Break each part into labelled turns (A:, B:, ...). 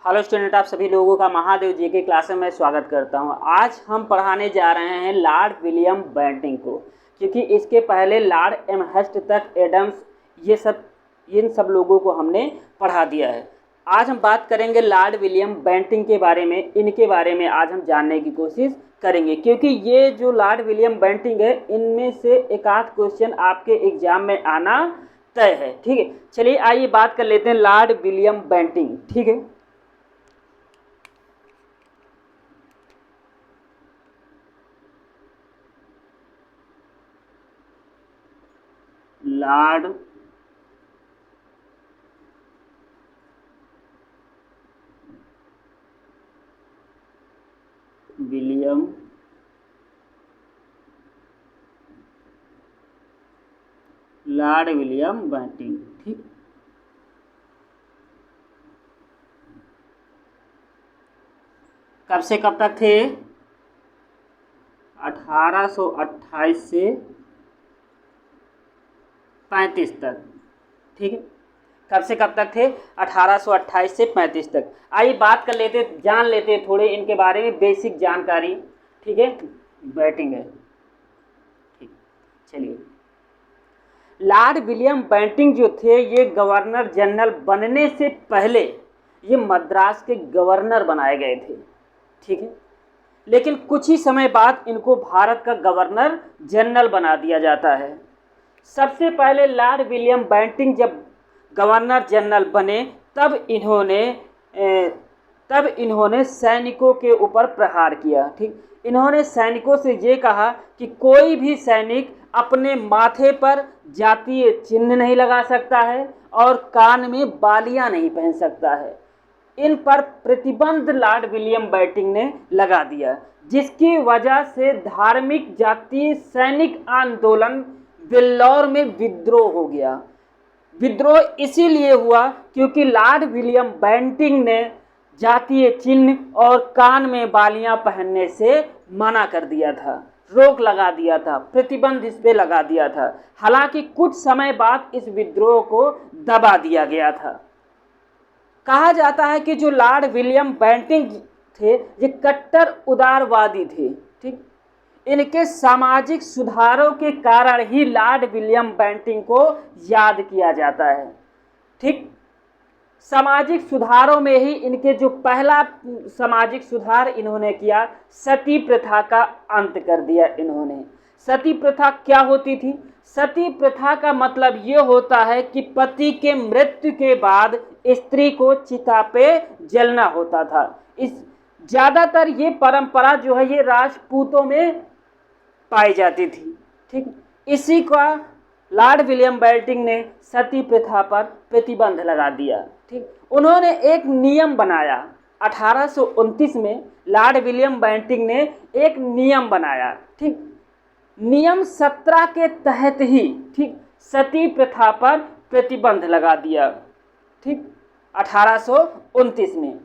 A: Hello student, आप सभी लोगों का महादेव जी के क्लास में मैं स्वागत करता हूं। आज हम पढ़ाने जा रहे हैं लॉर्ड विलियम बेंटिंग को, क्योंकि इसके पहले लॉर्ड एमहर्स्ट तक एडम्स इन सब लोगों को हमने पढ़ा दिया है। आज हम बात करेंगे लॉर्ड विलियम बेंटिंग के बारे में। इनके बारे में आज हम जानने की कोशिश करेंगे, क्योंकि ये जो लॉर्ड विलियम बेंटिंग है, इनमें से एक आध क्वेश्चन आपके एग्जाम में आना तय है। ठीक है, चलिए आइए बात कर लेते हैं लॉर्ड विलियम बेंटिंग। ठीक है, लॉर्ड विलियम बेंटिंग। ठीक, कब से कब तक थे? 1828 से 35 तक। ठीक है, कब से कब तक थे? 1828 से 35 तक। आइए बात कर लेते, जान लेते थोड़े इनके बारे में बेसिक जानकारी। ठीक है, बेंटिंग है। ठीक, चलिए, लॉर्ड विलियम बेंटिंग जो थे, ये गवर्नर जनरल बनने से पहले ये मद्रास के गवर्नर बनाए गए थे। ठीक है, लेकिन कुछ ही समय बाद इनको भारत का गवर्नर जनरल बना दिया जाता है। सबसे पहले लॉर्ड विलियम बेंटिंग जब गवर्नर जनरल बने, तब इन्होंने सैनिकों के ऊपर प्रहार किया। ठीक, इन्होंने सैनिकों से ये कहा कि कोई भी सैनिक अपने माथे पर जातीय चिन्ह नहीं लगा सकता है और कान में बालियां नहीं पहन सकता है। इन पर प्रतिबंध लॉर्ड विलियम बेंटिंग ने लगा दिया, जिसकी वजह से धार्मिक जातीय सैनिक आंदोलन वेल्लोर में विद्रोह हो गया। विद्रोह इसीलिए हुआ क्योंकि लॉर्ड विलियम बेंटिंग ने जातीय चिन्ह और कान में बालियां पहनने से मना कर दिया था, रोक लगा दिया था, प्रतिबंध इस पे लगा दिया था। हालांकि कुछ समय बाद इस विद्रोह को दबा दिया गया था। कहा जाता है कि जो लॉर्ड विलियम बेंटिंग थे, ये कट्टर उदारवादी थे। ठीक, इनके सामाजिक सुधारों के कारण ही लॉर्ड विलियम बेंटिंग को याद किया जाता है। ठीक, सामाजिक सुधारों में ही इनके जो पहला सामाजिक सुधार इन्होंने किया, सती प्रथा का अंत कर दिया इन्होंने। सती प्रथा क्या होती थी? सती प्रथा का मतलब ये होता है कि पति के मृत्यु के बाद स्त्री को चिता पे जलना होता था। इस ज़्यादातर ये परंपरा जो है, ये राजपूतों में पाई जाती थी। ठीक, इसी का लॉर्ड विलियम बेंटिंग ने सती प्रथा पर प्रतिबंध लगा दिया। ठीक, उन्होंने एक नियम बनाया 1829 में। लॉर्ड विलियम बेंटिंग ने एक नियम बनाया। ठीक, नियम 17 के तहत ही ठीक सती प्रथा पर प्रतिबंध लगा दिया। ठीक, 1829 में।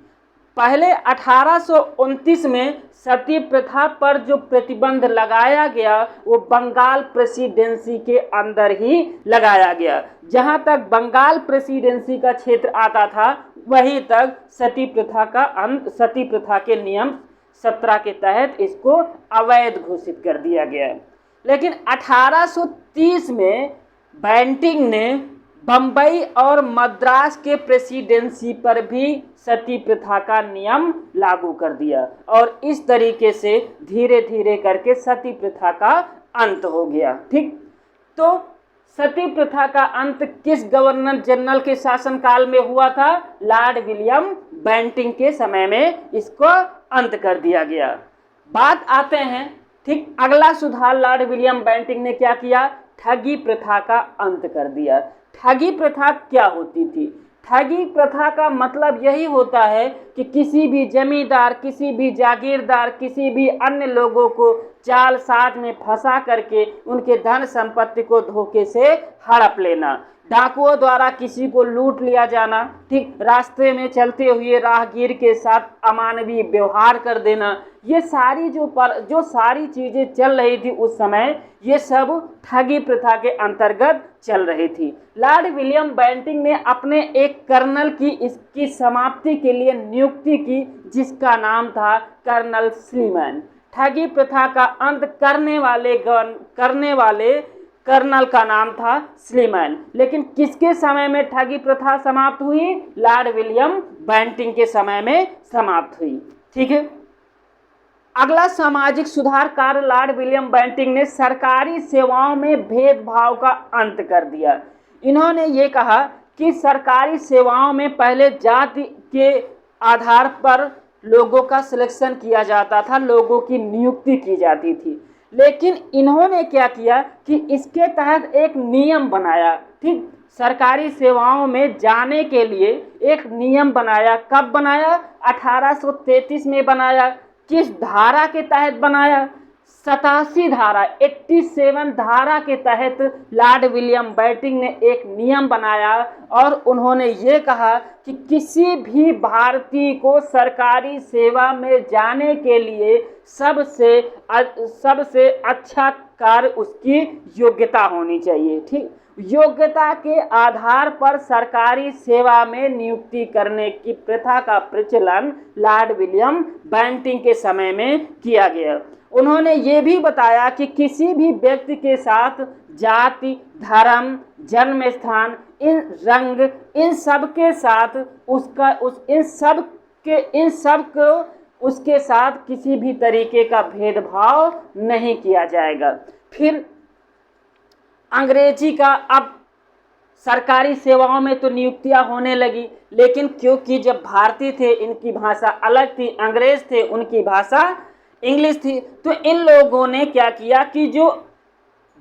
A: पहले 1829 में सती प्रथा पर जो प्रतिबंध लगाया गया, वो बंगाल प्रेसिडेंसी के अंदर ही लगाया गया। जहां तक बंगाल प्रेसिडेंसी का क्षेत्र आता था, वहीं तक सती प्रथा के नियम 17 के तहत इसको अवैध घोषित कर दिया गया। लेकिन 1830 में बेंटिंग ने बम्बई और मद्रास के प्रेसिडेंसी पर भी सती प्रथा का नियम लागू कर दिया, और इस तरीके से धीरे धीरे करके सती प्रथा का अंत हो गया। ठीक, तो सती प्रथा का अंत किस गवर्नर जनरल के शासनकाल में हुआ था? लॉर्ड विलियम बेंटिंग के समय में इसको अंत कर दिया गया। बात आते हैं, ठीक, अगला सुधार लॉर्ड विलियम बेंटिंग ने क्या किया? ठगी प्रथा का अंत कर दिया। ठगी प्रथा क्या होती थी? ठगी प्रथा का मतलब यही होता है कि किसी भी जमींदार, किसी भी जागीरदार, किसी भी अन्य लोगों को जाल साज में फंसा करके उनके धन संपत्ति को धोखे से हड़प लेना। डाकुओं द्वारा किसी को लूट लिया जाना, ठीक, रास्ते में चलते हुए राहगीर के साथ अमानवीय व्यवहार कर देना, ये सारी जो सारी चीज़ें चल रही थी उस समय, ये सब ठगी प्रथा के अंतर्गत चल रही थी। लॉर्ड विलियम बेंटिंक ने अपने एक कर्नल की इसकी समाप्ति के लिए नियुक्ति की, जिसका नाम था कर्नल स्लीमैन। ठगी प्रथा का अंत करने वाले कर्नल का नाम था स्लीमैन। लेकिन किसके समय में ठगी प्रथा समाप्त हुई? लॉर्ड विलियम बेंटिंक के समय में समाप्त हुई। ठीक है। अगला सामाजिक सुधार कार्य लॉर्ड विलियम बेंटिंक ने सरकारी सेवाओं में भेदभाव का अंत कर दिया। इन्होंने ये कहा कि सरकारी सेवाओं में पहले जाति के आधार पर लोगों का सिलेक्शन किया जाता था, लोगों की नियुक्ति की जाती थी। लेकिन इन्होंने क्या किया कि इसके तहत एक नियम बनाया। ठीक, सरकारी सेवाओं में जाने के लिए एक नियम बनाया। कब बनाया? 1833 में बनाया। किस धारा के तहत बनाया? 87 धारा 87 धारा के तहत लॉर्ड विलियम बेंटिंक ने एक नियम बनाया और उन्होंने ये कहा कि किसी भी भारतीय को सरकारी सेवा में जाने के लिए सबसे अच्छा कार्य उसकी योग्यता होनी चाहिए। ठीक, योग्यता के आधार पर सरकारी सेवा में नियुक्ति करने की प्रथा का प्रचलन लॉर्ड विलियम बेंटिंक के समय में किया गया। उन्होंने ये भी बताया कि किसी भी व्यक्ति के साथ जाति, धर्म, जन्म स्थान, इन सब के साथ उसके साथ किसी भी तरीके का भेदभाव नहीं किया जाएगा। फिर अंग्रेजी का अब सरकारी सेवाओं में तो नियुक्तियां होने लगी, लेकिन क्योंकि जब भारतीय थे इनकी भाषा अलग थी, अंग्रेज थे उनकी भाषा इंग्लिश थी, तो इन लोगों ने क्या किया कि जो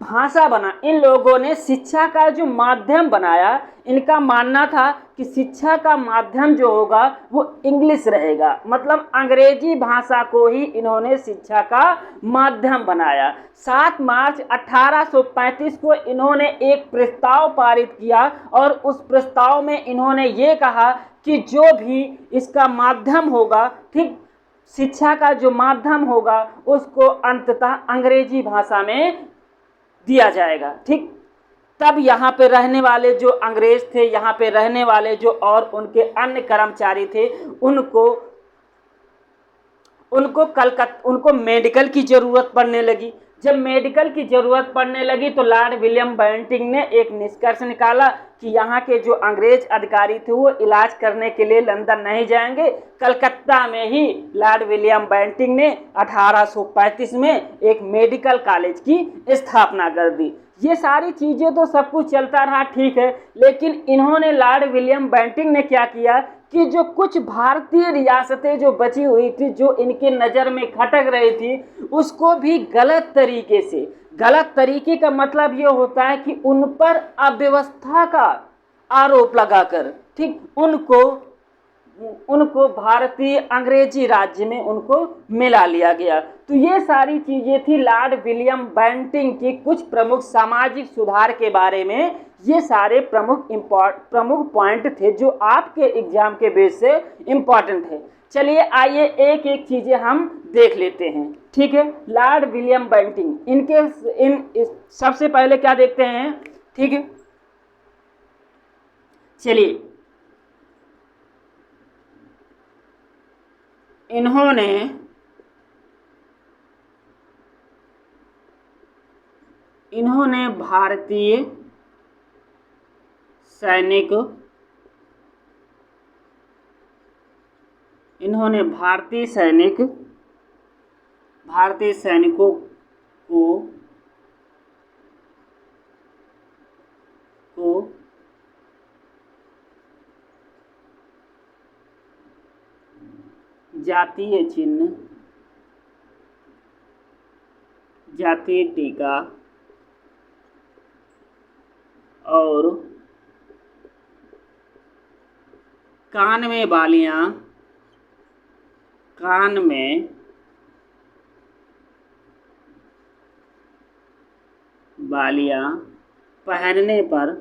A: भाषा बना, इन लोगों ने शिक्षा का जो माध्यम बनाया। इनका मानना था कि शिक्षा का माध्यम जो होगा वो इंग्लिश रहेगा, मतलब अंग्रेजी भाषा को ही इन्होंने शिक्षा का माध्यम बनाया। 7 मार्च 1835 को इन्होंने एक प्रस्ताव पारित किया और उस प्रस्ताव में इन्होंने ये कहा कि जो भी इसका माध्यम होगा, ठीक, शिक्षा का जो माध्यम होगा उसको अंततः अंग्रेजी भाषा में दिया जाएगा। ठीक, तब यहाँ पे रहने वाले जो अंग्रेज थे, यहाँ पे रहने वाले जो और उनके अन्य कर्मचारी थे, उनको मेडिकल की ज़रूरत पड़ने लगी। जब मेडिकल की ज़रूरत पड़ने लगी तो लॉर्ड विलियम बेंटिंक ने एक निष्कर्ष निकाला कि यहाँ के जो अंग्रेज अधिकारी थे वो इलाज करने के लिए लंदन नहीं जाएंगे। कलकत्ता में ही लॉर्ड विलियम बेंटिंक ने 1835 में एक मेडिकल कॉलेज की स्थापना कर दी। ये सारी चीज़ें तो सब कुछ चलता रहा, ठीक है, लेकिन इन्होंने लॉर्ड विलियम बेंटिंक ने क्या किया कि जो कुछ भारतीय रियासतें जो बची हुई थी, जो इनके नज़र में खटक रही थी, उसको भी गलत तरीके का मतलब ये होता है कि उन पर अव्यवस्था का आरोप लगाकर, ठीक, उनको भारतीय अंग्रेजी राज्य में उनको मिला लिया गया। तो ये सारी चीज़ें थी लॉर्ड विलियम बेंटिंक की कुछ प्रमुख सामाजिक सुधार के बारे में। ये सारे प्रमुख पॉइंट थे जो आपके एग्जाम के बेस से इम्पॉर्टेंट है। चलिए आइए एक एक चीज़ें हम देख लेते हैं। ठीक है, लॉर्ड विलियम बेंटिंक सबसे पहले क्या देखते हैं? ठीक है, चलिए, इन्होंने भारतीय सैनिकों को जातीय चिन्ह, जातीय टीका और कान में बालियां पहनने पर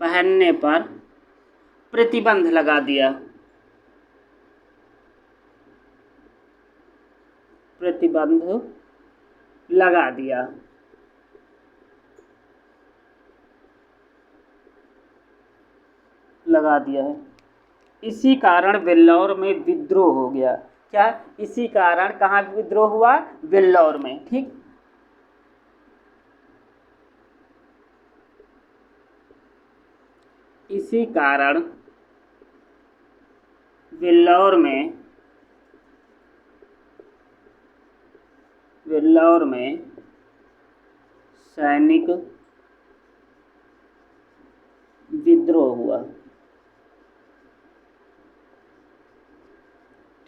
A: पहनने पर प्रतिबंध लगा दिया। प्रतिबंध लगा दिया। लगा दिया है। इसी कारण वेल्लौर में विद्रोह हो गया। क्या? इसी कारण कहाँ विद्रोह हुआ? वेल्लौर में। ठीक, इसी कारण वेल्लौर में सैनिक विद्रोह हुआ।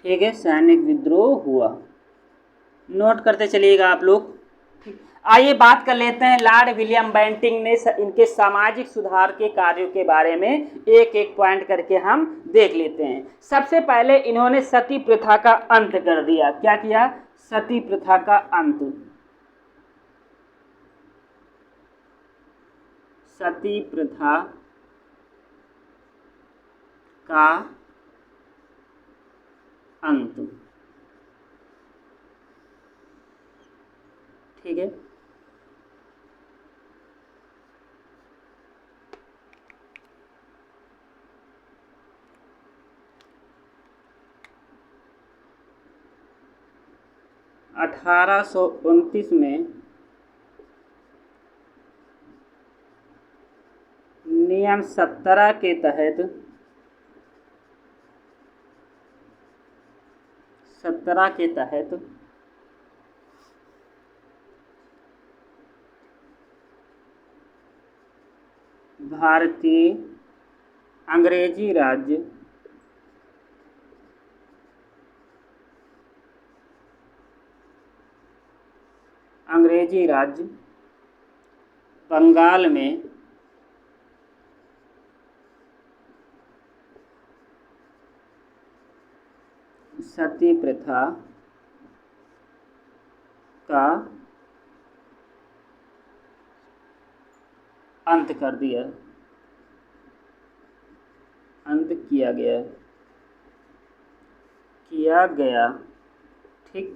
A: ठीक है, सैनिक विद्रोह हुआ। नोट करते चलिएगा आप लोग। आइए बात कर लेते हैं लॉर्ड विलियम बेंटिंक ने इनके सामाजिक सुधार के कार्यों के बारे में। एक एक पॉइंट करके हम देख लेते हैं। सबसे पहले इन्होंने सती प्रथा का अंत कर दिया। क्या किया? सती प्रथा का अंत। सती प्रथा का अंत। ठीक है, अठारह सौ 29 में नियम 17 के तहत 17 के तहत भारतीय अंग्रेजी राज्य बंगाल में सती प्रथा का अंत कर दिया। अंत किया गया। ठीक,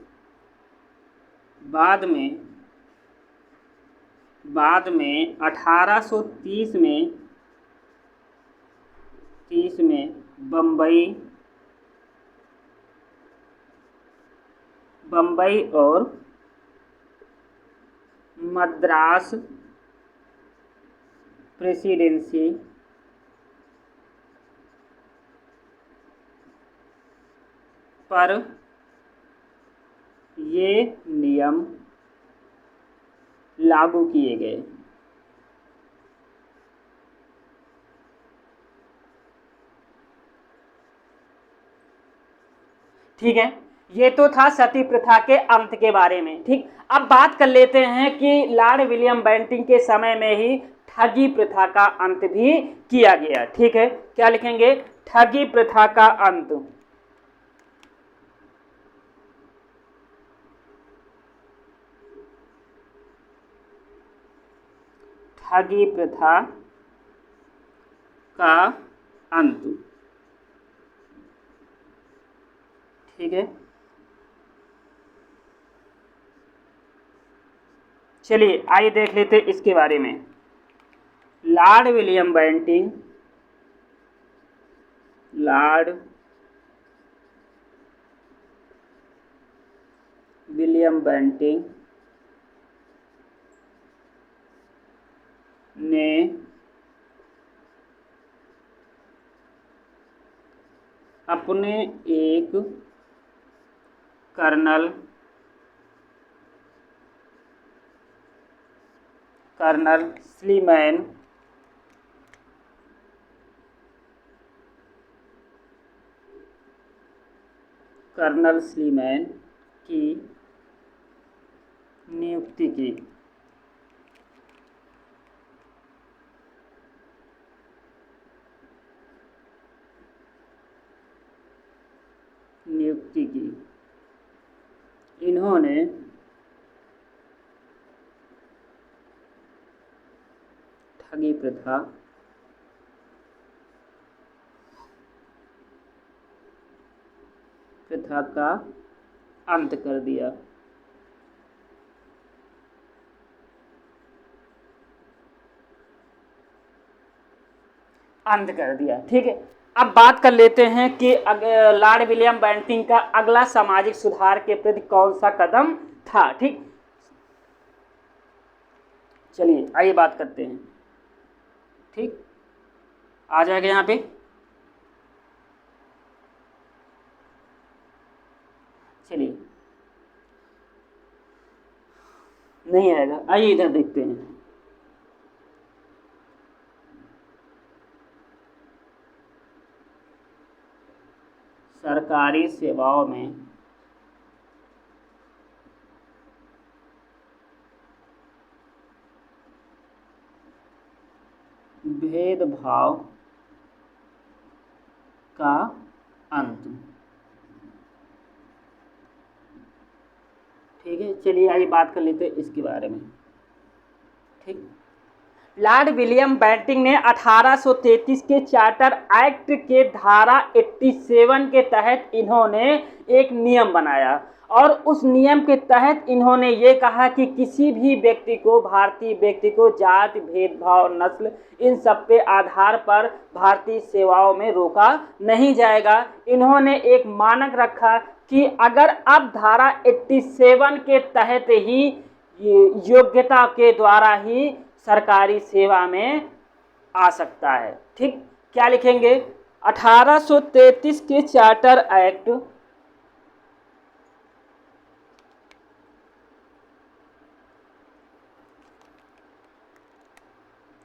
A: बाद में 1830 में बम्बई और मद्रास प्रेसिडेंसी पर ये नियम लागू किए गए। ठीक है, ये तो था सती प्रथा के अंत के बारे में। ठीक, अब बात कर लेते हैं कि लॉर्ड विलियम बेंटिंक के समय में ही ठगी प्रथा का अंत भी किया गया। ठीक है, क्या लिखेंगे? ठगी प्रथा का अंत। ठगी प्रथा का अंत। ठीक है, चलिए आइए देख लेते हैं इसके बारे में। लॉर्ड विलियम बेंटिंक ने अपने एक कर्नल स्लीमैन की नियुक्ति की। इन्होंने ठगी प्रथा प्रथा का अंत कर दिया। अंत कर दिया, ठीक है। अब बात कर लेते हैं कि लॉर्ड विलियम बेंटिंक का अगला सामाजिक सुधार के प्रति कौन सा कदम था, ठीक। चलिए आइए बात करते हैं, ठीक। आ जाएगा यहाँ पे, चलिए नहीं आएगा, आइए इधर देखते हैं। सरकारी सेवाओं में भेदभाव का अंत, ठीक है। चलिए आइए बात कर लेते हैं इसके बारे में, ठीक। लॉर्ड विलियम बेंटिंक ने 1833 के चार्टर एक्ट के धारा 87 के तहत इन्होंने एक नियम बनाया और उस नियम के तहत इन्होंने ये कहा कि किसी भी व्यक्ति को, भारतीय व्यक्ति को जाति, भेदभाव, नस्ल, इन सब पे आधार पर भारतीय सेवाओं में रोका नहीं जाएगा। इन्होंने एक मानक रखा कि अगर अब धारा 87 के तहत ही योग्यता के द्वारा ही सरकारी सेवा में आ सकता है, ठीक। क्या लिखेंगे? 1833 के चार्टर एक्ट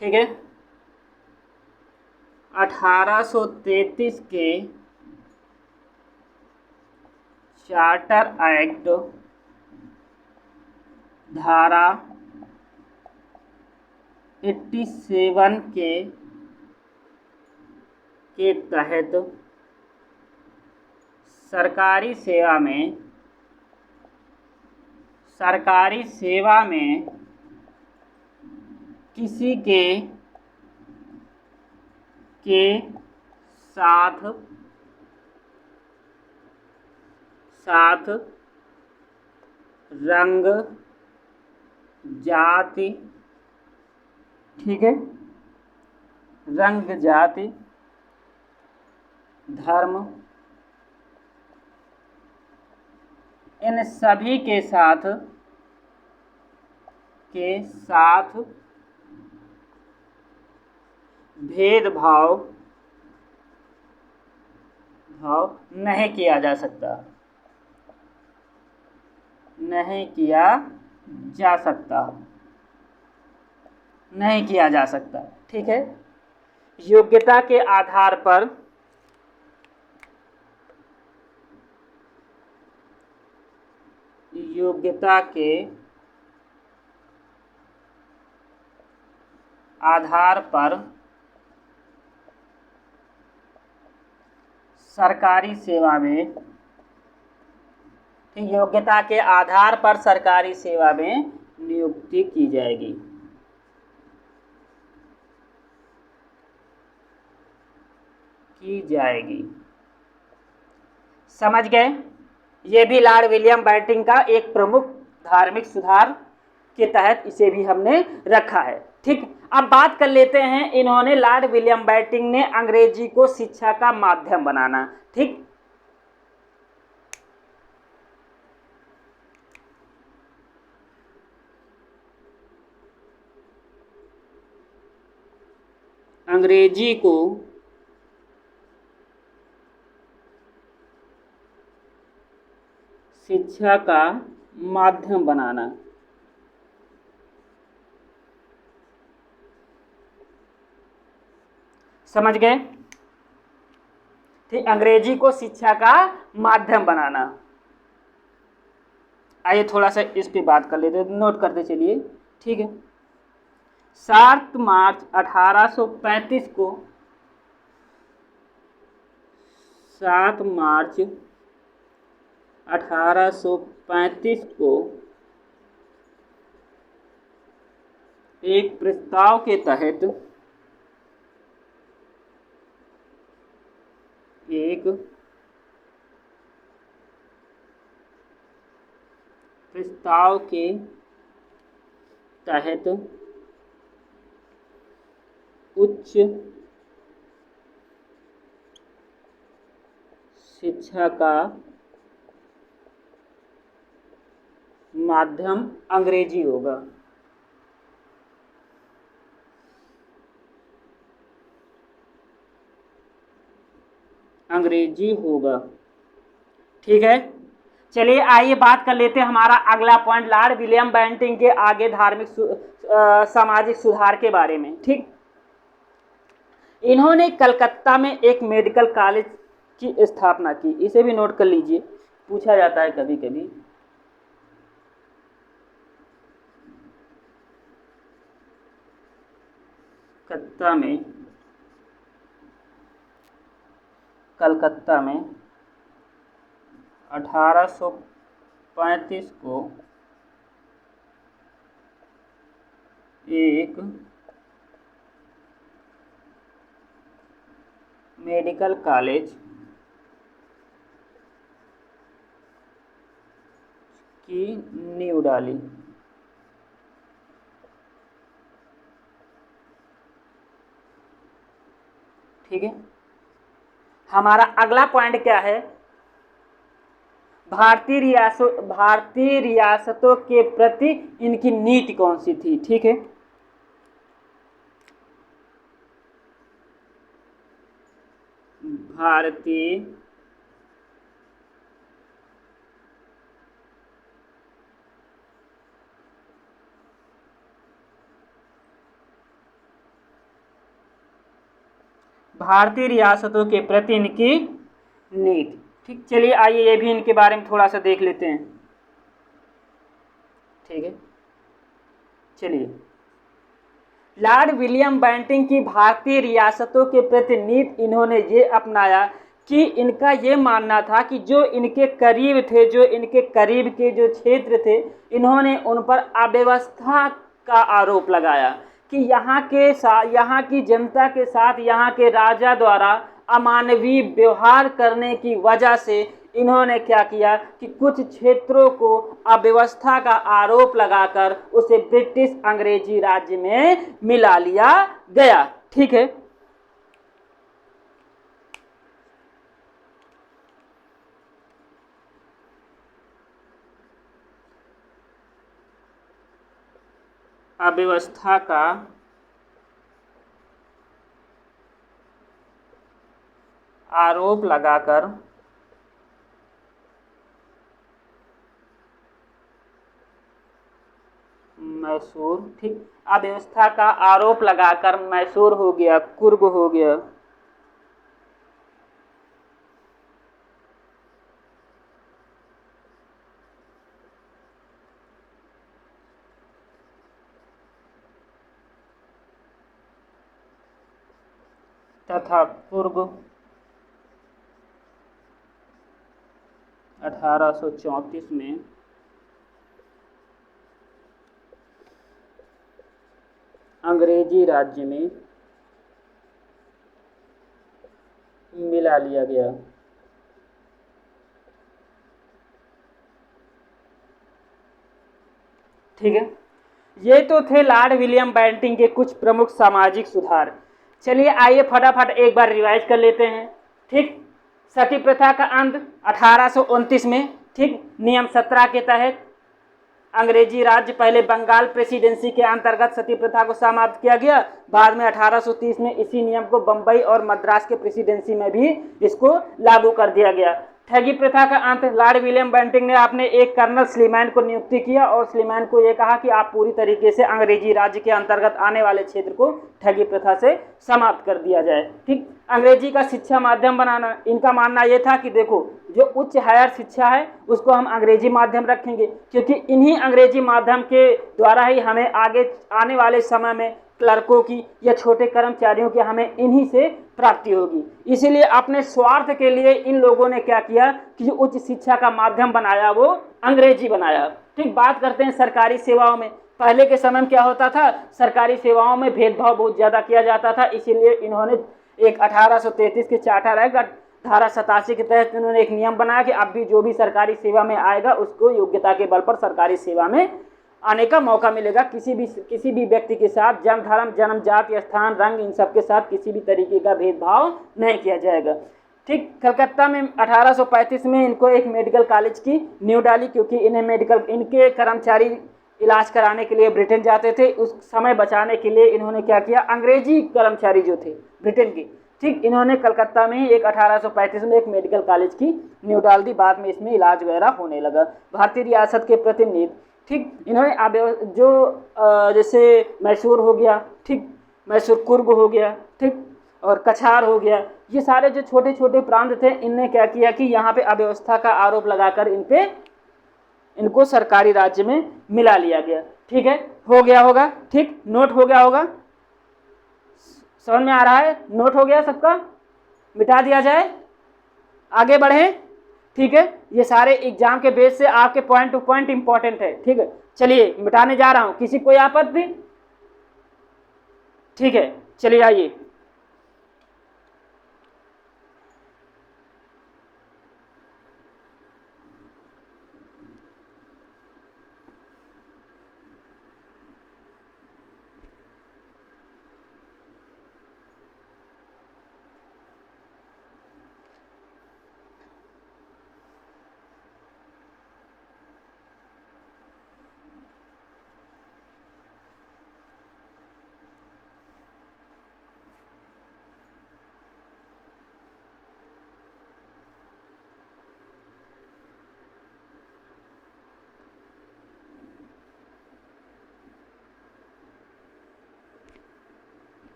A: ठीक है, 1833 के चार्टर एक्ट धारा 87 के तहत सरकारी सेवा में किसी के साथ रंग, जाति, ठीक है, रंग, जाति, धर्म, इन सभी के साथ भेदभाव नहीं किया जा सकता, नहीं किया जा सकता, ठीक है। योग्यता के आधार पर सरकारी सेवा में, योग्यता के आधार पर सरकारी सेवा में नियुक्ति की जाएगी। समझ गए? ये भी लॉर्ड विलियम बेंटिंक का एक प्रमुख धार्मिक सुधार के तहत इसे भी हमने रखा है, ठीक। अब बात कर लेते हैं, इन्होंने लॉर्ड विलियम बेंटिंक ने अंग्रेजी को शिक्षा का माध्यम बनाना, ठीक। अंग्रेजी को शिक्षा का माध्यम बनाना, समझ गए? ठीक, अंग्रेजी को शिक्षा का माध्यम बनाना। आइए थोड़ा सा इस पे बात कर लेते, नोट करते चलिए, ठीक है। 7 मार्च 1835 को 7 मार्च 1835 को एक प्रस्ताव के तहत प्रस्ताव के तहत उच्च शिक्षा का माध्यम अंग्रेजी होगा। अंग्रेजी होगा, ठीक है। चलिए आइए बात कर लेते हैं हमारा अगला पॉइंट, लॉर्ड विलियम बेंटिंक के आगे धार्मिक सामाजिक सुधार के बारे में, ठीक। इन्होंने कलकत्ता में एक मेडिकल कॉलेज की स्थापना की। इसे भी नोट कर लीजिए, पूछा जाता है कभी कभी। कलकत्ता में 1835 को एक मेडिकल कॉलेज की नींव डाली। ठीक है, हमारा अगला पॉइंट क्या है, भारतीय रियासतों के प्रति इनकी नीति कौन सी थी। ठीक है, भारतीय रियासतों के प्रति इनकी नीति। ठीक, चलिए आइए ये भी इनके बारे में थोड़ा सा देख लेते हैं। ठीक है, चलिए, लॉर्ड विलियम बेंटिंक की भारतीय रियासतों के प्रति नीति इन्होंने ये अपनाया कि इनका ये मानना था कि जो इनके करीब थे, जो इनके करीब के जो क्षेत्र थे, इन्होंने उन पर अव्यवस्था का आरोप लगाया कि यहाँ की जनता के साथ यहाँ के राजा द्वारा अमानवीय व्यवहार करने की वजह से इन्होंने क्या किया कि कुछ क्षेत्रों को अव्यवस्था का आरोप लगाकर उसे ब्रिटिश अंग्रेजी राज्य में मिला लिया गया। ठीक है, अव्यवस्था का आरोप लगाकर मैसूर, ठीक, अव्यवस्था का आरोप लगाकर मैसूर हो गया, कुर्ग हो गया, तथा कुर्ग 1834 में अंग्रेजी राज्य में मिला लिया गया। ठीक है, ये तो थे लॉर्ड विलियम बेंटिंक के कुछ प्रमुख सामाजिक सुधार। चलिए आइए फटाफट एक बार रिवाइज कर लेते हैं। ठीक, सती प्रथा का अंत 1829 में, ठीक, नियम 17 के तहत अंग्रेजी राज्य, पहले बंगाल प्रेसिडेंसी के अंतर्गत सती प्रथा को समाप्त किया गया। बाद में 1830 में इसी नियम को बंबई और मद्रास के प्रेसिडेंसी में भी इसको लागू कर दिया गया। ठगी प्रथा का अंत, लॉर्ड विलियम बेंटिंक ने अपने एक कर्नल स्लीमैन को नियुक्ति किया और स्लीमैन को यह कहा कि आप पूरी तरीके से अंग्रेजी राज्य के अंतर्गत आने वाले क्षेत्र को ठगी प्रथा से समाप्त कर दिया जाए। ठीक, अंग्रेजी का शिक्षा माध्यम बनाना, इनका मानना यह था कि देखो जो उच्च हायर शिक्षा है उसको हम अंग्रेजी माध्यम रखेंगे, क्योंकि इन्हीं अंग्रेजी माध्यम के द्वारा ही हमें आगे आने वाले समय में क्लर्कों की या छोटे कर्मचारियों की हमें इन्हीं से प्राप्ति होगी। इसीलिए अपने स्वार्थ के लिए इन लोगों ने क्या किया कि जो उच्च शिक्षा का माध्यम बनाया वो अंग्रेजी बनाया। ठीक, बात करते हैं सरकारी सेवाओं में। पहले के समय में क्या होता था, सरकारी सेवाओं में भेदभाव बहुत ज़्यादा किया जाता था, इसीलिए इन्होंने एक 1833 के चार्टर एक्ट धारा 87 के तहत इन्होंने एक नियम बनाया कि अब भी जो भी सरकारी सेवा में आएगा उसको योग्यता के बल पर सरकारी सेवा में आने का मौका मिलेगा। किसी भी व्यक्ति के साथ जन्म, धर्म, जन्म, जाति, स्थान, रंग, इन सब के साथ किसी भी तरीके का भेदभाव नहीं किया जाएगा। ठीक, कलकत्ता में 1835 में इनको एक मेडिकल कॉलेज की नींव डाली, क्योंकि इनके कर्मचारी इलाज कराने के लिए ब्रिटेन जाते थे। उस समय बचाने के लिए इन्होंने क्या किया, अंग्रेजी कर्मचारी जो थे ब्रिटेन की, ठीक, इन्होंने कलकत्ता में ही एक 1835 में एक मेडिकल कॉलेज की नींव डाल दी। बाद में इसमें इलाज वगैरह होने लगा। भारतीय रियासत के प्रतिनिधि, ठीक, इन्होंने जो जैसे मैसूर हो गया, ठीक, मैसूर कुर्ग हो गया, ठीक, और कछार हो गया, ये सारे जो छोटे छोटे प्रांत थे, इनने क्या किया कि यहाँ पे अव्यवस्था का आरोप लगाकर इनको सरकारी राज्य में मिला लिया गया। ठीक है, हो गया होगा, ठीक, नोट हो गया होगा, समझ में आ रहा है, नोट हो गया सबका, मिटा दिया जाए, आगे बढ़े। ठीक है, ये सारे एग्जाम के बेस से आपके पॉइंट टू पॉइंट इंपॉर्टेंट है। ठीक है, चलिए मिटाने जा रहा हूं, किसी कोई आपत्ति? ठीक है, चलिए आइए।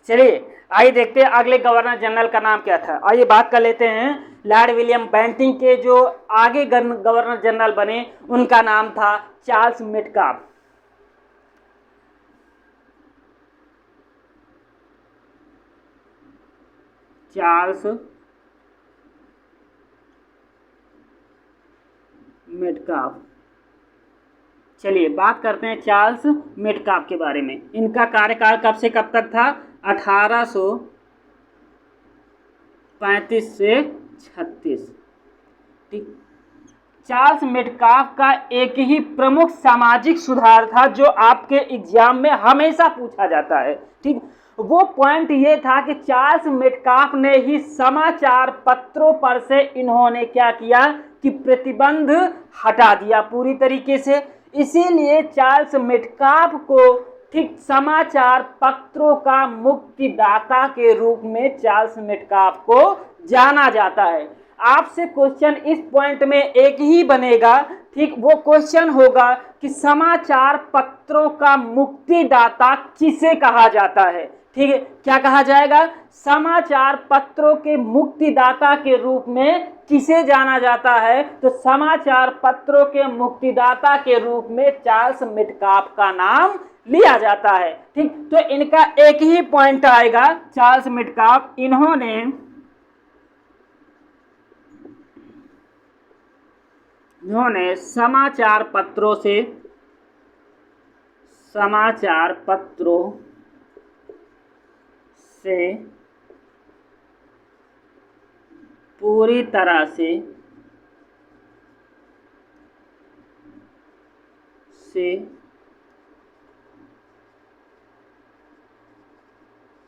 A: चलिए आइए देखते हैं अगले गवर्नर जनरल का नाम क्या था। आइए बात कर लेते हैं लॉर्ड विलियम बेंटिंग के जो आगे गवर्नर जनरल बने, उनका नाम था चार्ल्स मेटकाफ। Charles Metcalfe. चलिए बात करते हैं चार्ल्स मेटकाफ के बारे में। इनका कार्यकाल कब से कब तक था? 1835 से 36। ठीक, चार्ल्स मेटकाफ का एक ही प्रमुख सामाजिक सुधार था जो आपके एग्जाम में हमेशा पूछा जाता है। ठीक, वो पॉइंट ये था कि चार्ल्स मेटकाफ ने ही समाचार पत्रों पर से इन्होंने क्या किया कि प्रतिबंध हटा दिया पूरी तरीके से। इसीलिए चार्ल्स मेटकाफ को ठीक समाचार पत्रों का मुक्तिदाता के रूप में चार्ल्स मेटकाफ को जाना जाता है। आपसे क्वेश्चन इस पॉइंट में एक ही बनेगा, ठीक, वो क्वेश्चन होगा कि समाचार पत्रों का मुक्तिदाता किसे कहा जाता है। ठीक है, क्या कहा जाएगा? समाचार पत्रों के मुक्तिदाता के रूप में किसे जाना जाता है? तो समाचार पत्रों के मुक्तिदाता के रूप में चार्ल्स मेटकाफ का नाम लिया जाता है। ठीक, तो इनका एक ही पॉइंट आएगा, चार्ल्स मेटकाफ, इन्होंने समाचार पत्रों से पूरी तरह से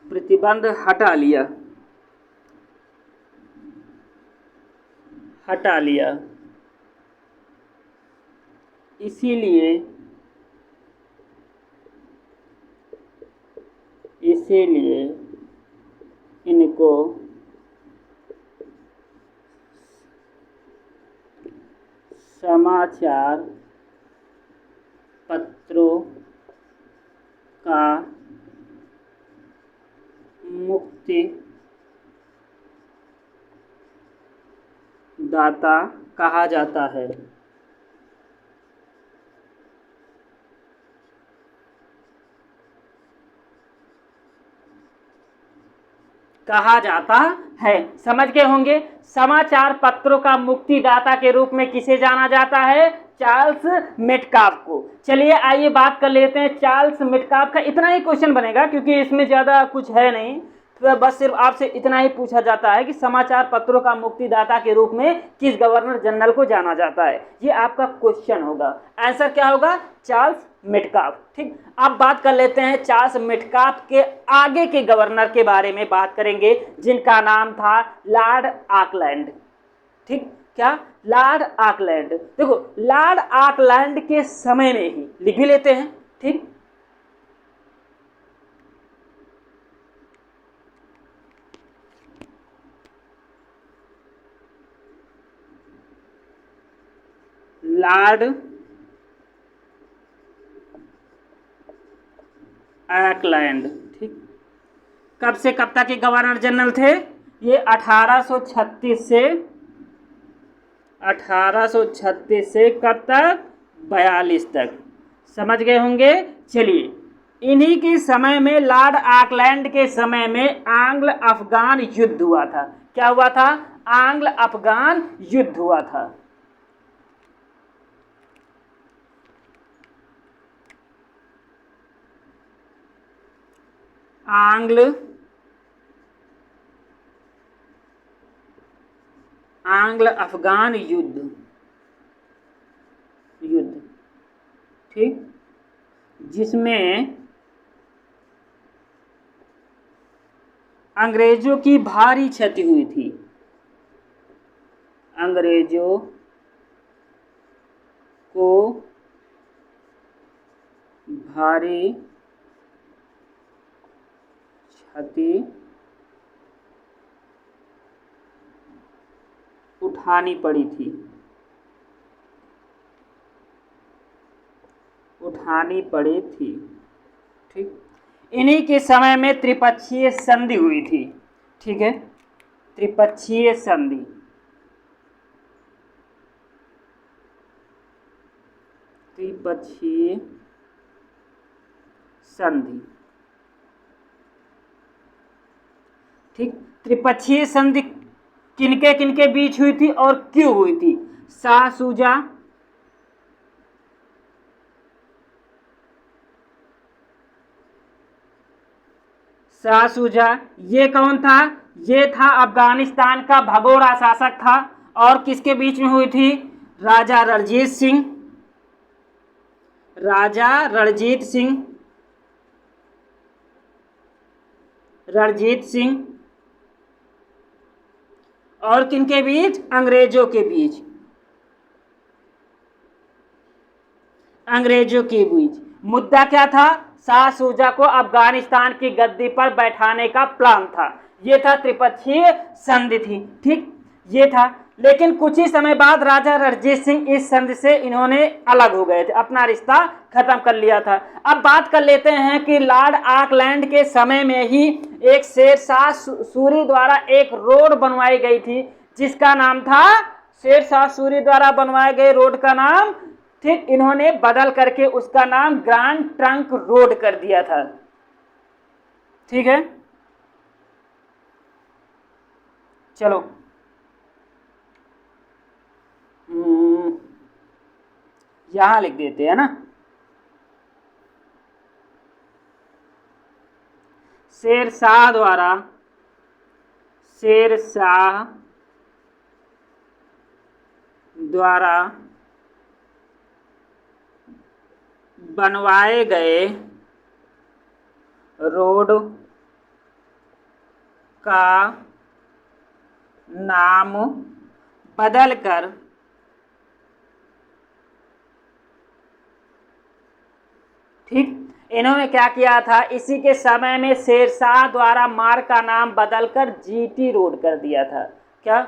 A: प्रतिबंध हटा लिया। इसीलिए इनको समाचार पत्रों का मुक्तिदाता कहा जाता है। कहा जाता है। समझ गए होंगे। समाचार पत्रों का मुक्तिदाता के रूप में किसे जाना जाता है? चार्ल्स मेटकाफ को। चलिए आइए बात कर लेते हैं चार्ल्स मेटकाफ का। इतना ही क्वेश्चन बनेगा क्योंकि इसमें ज़्यादा कुछ है नहीं, तो बस सिर्फ आपसे इतना ही पूछा जाता है कि समाचार पत्रों का मुक्तिदाता के रूप में किस गवर्नर जनरल को जाना जाता है। ये आपका क्वेश्चन होगा। आंसर क्या होगा? Charles Metcalfe. ठीक, अब बात कर लेते हैं चार्ल्स मेटकाफ के आगे के गवर्नर के बारे में बात करेंगे, जिनका नाम था लॉर्ड ऑकलैंड। ठीक, क्या? Lord Auckland. देखो, लॉर्ड ऑकलैंड के समय में ही लिख भी लेते हैं। ठीक, लॉर्ड ऑकलैंड। ठीक, कब से कब तक के गवर्नर जनरल थे? ये 1836 से कब तक? 42 तक। समझ गए होंगे। चलिए, इन्हीं के समय में, लॉर्ड ऑकलैंड के समय में आंग्ल अफगान युद्ध हुआ था। क्या हुआ था? आंग्ल अफगान युद्ध हुआ था। आंग्ल अफगान युद्ध। ठीक, जिसमें अंग्रेजों की भारी क्षति हुई थी। अंग्रेजों को भारी क्षति उठानी पड़ी थी। ठीक, इन्हीं के समय में त्रिपक्षीय संधि हुई थी। ठीक है, त्रिपक्षीय संधि। ठीक, त्रिपक्षीय संधि किनके किनके बीच हुई थी और क्यों हुई थी? शाह शुजा, ये कौन था? ये था अफगानिस्तान का भगोड़ा शासक था। और किसके बीच में हुई थी? राजा रणजीत सिंह और किनके बीच? अंग्रेजों के बीच। मुद्दा क्या था? शाह शुजा को अफगानिस्तान की गद्दी पर बैठाने का प्लान था। ये था त्रिपक्षीय संधि थी। ठीक, ये था। लेकिन कुछ ही समय बाद राजा रणजीत सिंह इस संधि से इन्होंने अलग हो गए थे, अपना रिश्ता खत्म कर लिया था। अब बात कर लेते हैं कि लॉर्ड ऑकलैंड के समय में ही एक शेरशाह सूरी द्वारा एक रोड बनवाई गई थी, जिसका नाम था, शेरशाह सूरी द्वारा बनवाए गए रोड का नाम, ठीक, इन्होंने बदल करके उसका नाम ग्रैंड ट्रंक रोड कर दिया था। ठीक है, चलो यहां लिख देते हैं ना, शेरशाह द्वारा बनवाए गए रोड का नाम बदलकर ठीक, इन्होंने क्या किया था? इसी के समय में शेरशाह द्वारा मार्ग का नाम बदलकर जीटी रोड कर दिया था। क्या?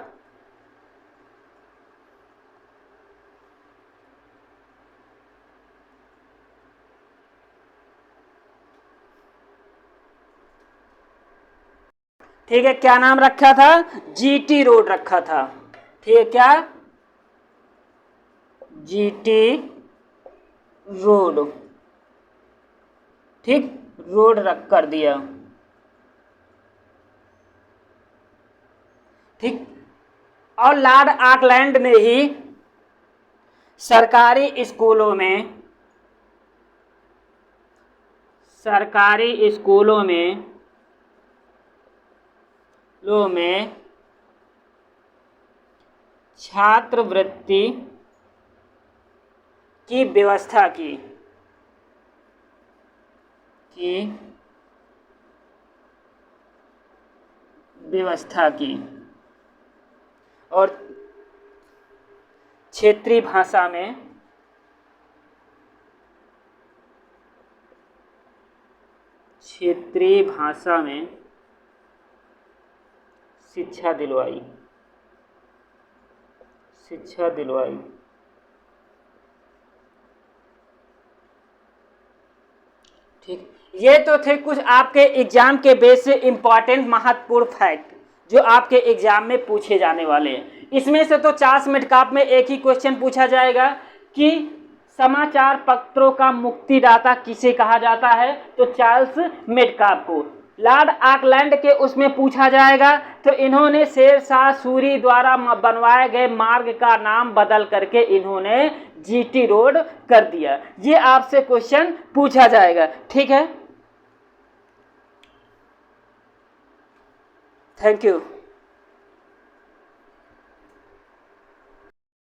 A: ठीक है, क्या नाम रखा था? जीटी रोड रखा था। ठीक है, क्या? GT road. ठीक, रोड रख कर दिया। ठीक। और लॉर्ड ऑकलैंड ने ही सरकारी स्कूलों में छात्रवृत्ति की व्यवस्था की और क्षेत्रीय भाषा में शिक्षा दिलवाई। ठीक। ये तो थे कुछ आपके एग्जाम के बेस से इंपॉर्टेंट महत्वपूर्ण फैक्ट जो आपके एग्जाम में पूछे जाने वाले हैं। इसमें से तो चार्ल्स मेटकाफ में एक ही क्वेश्चन पूछा जाएगा कि समाचार पत्रों का मुक्तिदाता किसे कहा जाता है, तो चार्ल्स मेटकाफ को। लॉर्ड ऑकलैंड के उसमें पूछा जाएगा तो इन्होंने शेरशाह सूरी द्वारा बनवाए गए मार्ग का नाम बदल करके इन्होंने जीटी रोड कर दिया। ये आपसे क्वेश्चन पूछा जाएगा। ठीक है, थैंक यू।